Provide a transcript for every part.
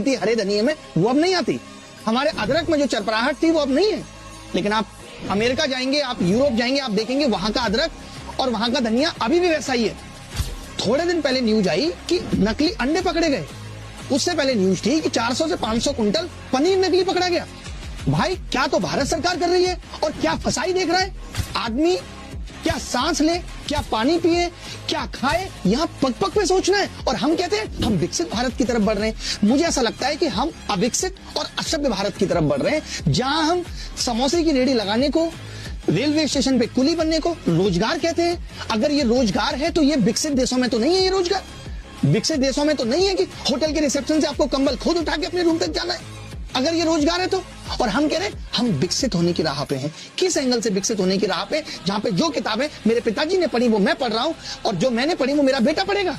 थी हरे धनिये में, वो अब नहीं आती। हमारे अदरक में जो चरपराहट थी वो अब नहीं है। लेकिन आप अमेरिका जाएंगे, आप यूरोप जाएंगे, आप देखेंगे वहां का अदरक और वहां का धनिया अभी भी वैसा ही है। थोड़े दिन पहले न्यूज आई कि नकली अंडे पकड़े गए। उससे पहले न्यूज थी कि 400 से 500 कुंटल पनीर नकली पकड़ा गया। भाई क्या तो भारत सरकार कर रही है और क्या फसाई देख रहा है। आदमी क्या सांस ले, क्या पानी पिए, क्या खाए, यहाँ पग पग पे सोचना है। और हम कहते हैं हम विकसित भारत की तरफ बढ़ रहे हैं। मुझे ऐसा लगता है कि हम अविकसित और असभ्य भारत की तरफ बढ़ रहे हैं, जहां हम समोसे की रेडी लगाने को, रेलवे स्टेशन पे कुली बनने को रोजगार कहते हैं। अगर ये रोजगार है तो ये विकसित देशों में तो नहीं है। ये रोजगार विकसित देशों में तो नहीं है कि होटल के रिसेप्शन से आपको कंबल खुद उठा के अपने रूम तक जाना है। अगर ये रोजगार है तो, और हम कह रहे हैं हम विकसित होने की राह पे हैं। किस एंगल से विकसित होने की राह पे? जहां पे जो किताबें मेरे पिताजी ने पढ़ी वो मैं पढ़ रहा हूं, और जो मैंने पढ़ी वो मेरा बेटा पढ़ेगा।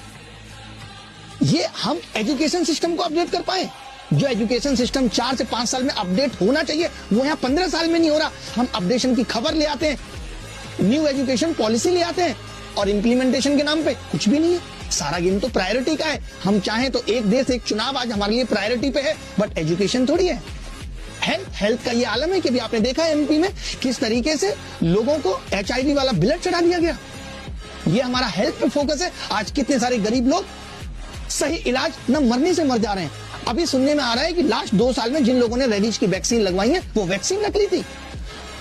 ये हम एजुकेशन सिस्टम को अपडेट कर पाए। जो एजुकेशन सिस्टम 4 से 5 साल में अपडेट होना चाहिए वो यहाँ 15 साल में नहीं हो रहा। हम अपडेशन की खबर ले आते हैं, न्यू एजुकेशन पॉलिसी ले आते हैं, और इंप्लीमेंटेशन के नाम पे कुछ भी नहीं है। सारा गेम तो प्रायोरिटी का है। हम चाहें तो एक देश एक चुनाव आज हमारे लिए प्रायोरिटी पे है, बट एजुकेशन थोड़ी है। हेल्थ का ये आलम है कि भी आपने देखा है एमपी में किस तरीके से लोगों को HIV वाला ब्लड चढ़ा दिया गया। ये हमारा हेल्थ पे फोकस है। आज कितने सारे गरीब लोग सही इलाज न मरने से मर जा रहे हैं। अभी सुनने में आ रहा है कि लास्ट 2 साल में जिन लोगों ने रेबीज की वैक्सीन लगवाई है वो वैक्सीन नकली थी।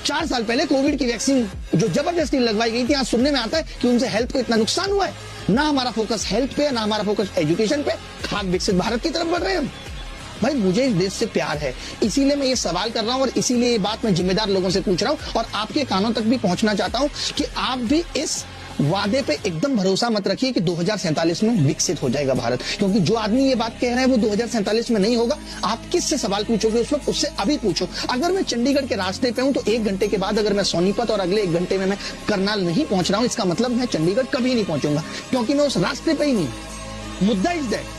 4 साल पहले कोविड की वैक्सीन जो जबरदस्ती लगवाई गई थी, आज सुनने में आता है कि उनसे हेल्थ को इतना नुकसान हुआ है। ना हमारा फोकस हेल्थ पे, ना हमारा फोकस एजुकेशन पे। खाक विकसित भारत की तरफ बढ़ रहे हैं हम। भाई मुझे इस देश से प्यार है, इसीलिए मैं ये सवाल कर रहा हूं, और इसीलिए ये बात मैं जिम्मेदार लोगों से पूछ रहा हूं, और आपके कानों तक भी पहुंचना चाहता हूं कि आप भी इस वादे पे एकदम भरोसा मत रखिए कि 2047 में विकसित हो जाएगा भारत। क्योंकि जो आदमी ये बात कह रहा है वो 2047 में नहीं होगा। आप किससे सवाल पूछोगे उस वक्त, उससे अभी पूछो। अगर मैं चंडीगढ़ के रास्ते पे हूं तो 1 घंटे के बाद अगर मैं सोनीपत और अगले 1 घंटे में मैं करनाल नहीं पहुंच रहा हूं, इसका मतलब मैं चंडीगढ़ कभी नहीं पहुंचूंगा, क्योंकि मैं उस रास्ते पे ही नहीं। मुद्दा इज दैट